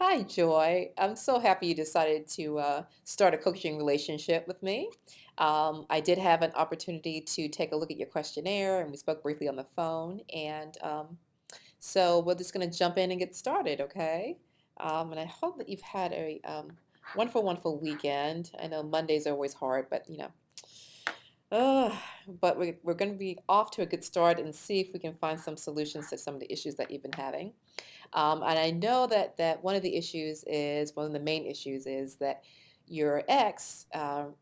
Hi, Joy. I'm so happy you decided to start a coaching relationship with me. I did have an opportunity to take a look at your questionnaire, and we spoke briefly on the phone. And so we're just going to jump in and get started, okay? And I hope that you've had a wonderful, wonderful weekend. I know Mondays are always hard, but uh, but we're going to be off to a good start and see if we can find some solutions to some of the issues that you've been having. And I know that one of the issues is one of the main issues is that your ex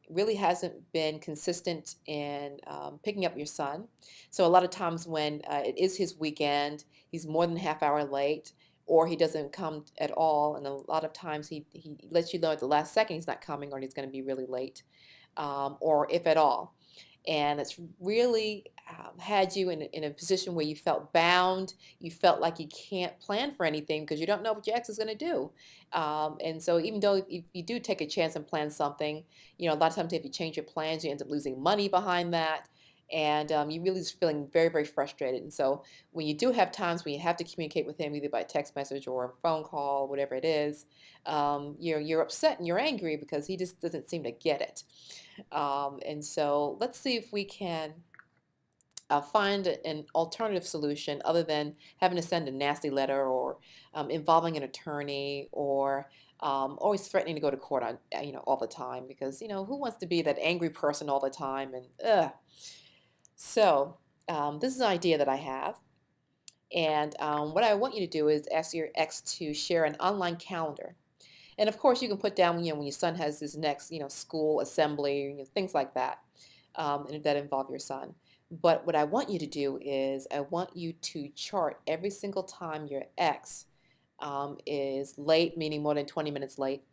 really hasn't been consistent in picking up your son. So a lot of times when it is his weekend, he's more than a half hour late, or he doesn't come at all. And a lot of times he lets you know at the last second he's not coming, or he's going to be really late, or if at all. And it's really had you in a position where you felt bound. You felt like you can't plan for anything because you don't know what your ex is going to do. And so even though if you do take a chance and plan something, a lot of times if you change your plans, you end up losing money behind that. And you really just feeling very, very frustrated. And so when you do have times when you have to communicate with him, either by text message or a phone call, whatever it is, you're upset and you're angry because he just doesn't seem to get it. And so let's see if we can find an alternative solution other than having to send a nasty letter or involving an attorney or always threatening to go to court on all the time because who wants to be that angry person all the time and so this is an idea that I have. And what I want you to do is ask your ex to share an online calendar. And of course, you can put down, when your son has his next, school assembly, things like that, and that involve your son. But what I want you to do is I want you to chart every single time your ex is late, meaning more than 20 minutes late,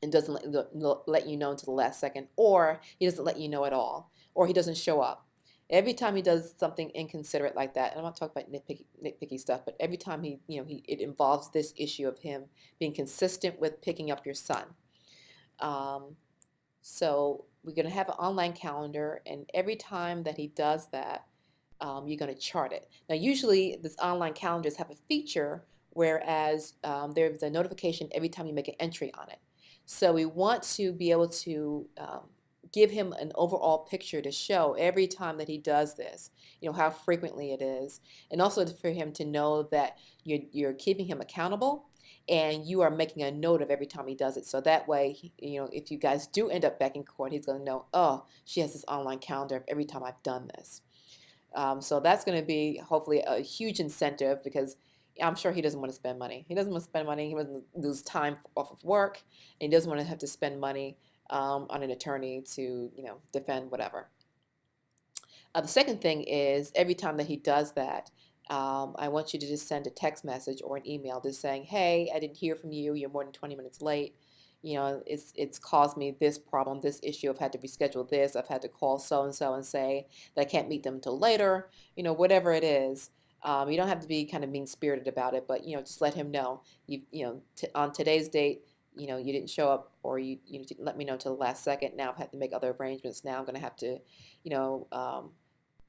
and doesn't let you know until the last second, or he doesn't let you know at all, or he doesn't show up. Every time he does something inconsiderate like that, and I'm not talking about nitpicky stuff, but every time it involves this issue of him being consistent with picking up your son. Um, so we're going to have an online calendar, and every time that he does that, you're going to chart it. Now, usually, this online calendars have a feature, whereas there's a notification every time you make an entry on it. So we want to be able to give him an overall picture to show every time that he does this, how frequently it is, and also for him to know that you're keeping him accountable and you are making a note of every time he does it. So that way, if you guys do end up back in court, he's going to know, oh, she has this online calendar of every time I've done this. So that's going to be hopefully a huge incentive because I'm sure he doesn't want to spend money. He doesn't want to spend money. He doesn't lose time off of work, and he doesn't want to have to spend money on an attorney to, defend whatever. The second thing is every time that he does that, I want you to just send a text message or an email just saying, "Hey, I didn't hear from you. You're more than 20 minutes late. It's caused me this problem, this issue. I've had to reschedule this. I've had to call so and so and say that I can't meet them until later. Whatever it is." You don't have to be kind of mean spirited about it, but just let him know. On today's date, you didn't show up, or you didn't let me know until the last second. Now I've had to make other arrangements. Now I'm going to have to, you know, um,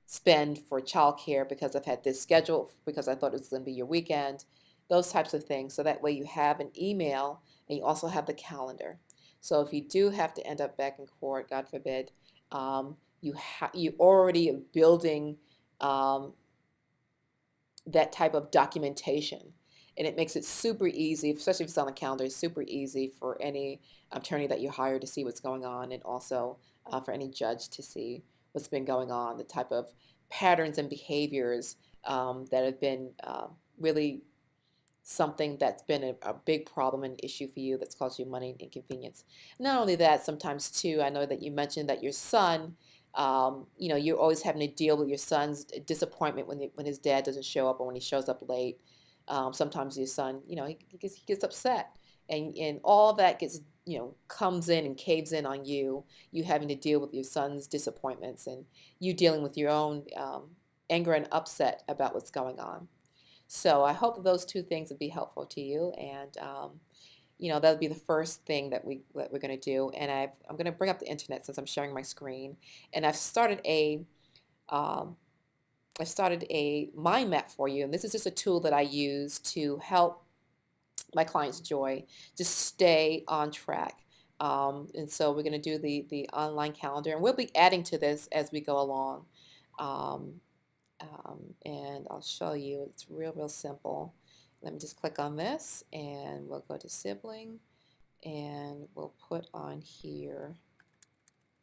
spend for childcare because I've had this scheduled because I thought it was going to be your weekend, those types of things. So that way you have an email and you also have the calendar. So if you do have to end up back in court, God forbid, you already are building um, that type of documentation. And it makes it super easy, especially if it's on the calendar, it's super easy for any attorney that you hire to see what's going on, and also for any judge to see what's been going on, the type of patterns and behaviors that have been really something that's been a big problem and issue for you that's caused you money and inconvenience. Not only that, sometimes too, I know that you mentioned that your son, you're always having to deal with your son's disappointment when his dad doesn't show up or when he shows up late. Sometimes your son, he gets upset, and all that gets, comes in and caves in on you. You having to deal with your son's disappointments and you dealing with your own anger and upset about what's going on. So I hope that those two things would be helpful to you, and that would be the first thing that we're going to do. And I'm going to bring up the internet since I'm sharing my screen, and um, I've started a mind map for you, and this is just a tool that I use to help my client's joy, to stay on track. And so we're going to do the online calendar, and we'll be adding to this as we go along. Um, and I'll show you. It's real simple. Let me just click on this, and we'll go to sibling, and we'll put on here.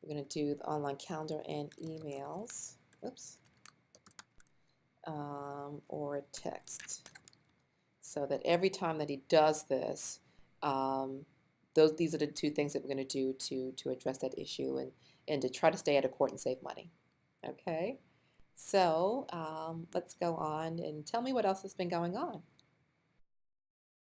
We're going to do the online calendar and emails. Oops. Or text, so that every time that he does this, um, these are the two things that we're going to do to address that issue and to try to stay out of court and save money. Okay, so let's go on and tell me what else has been going on.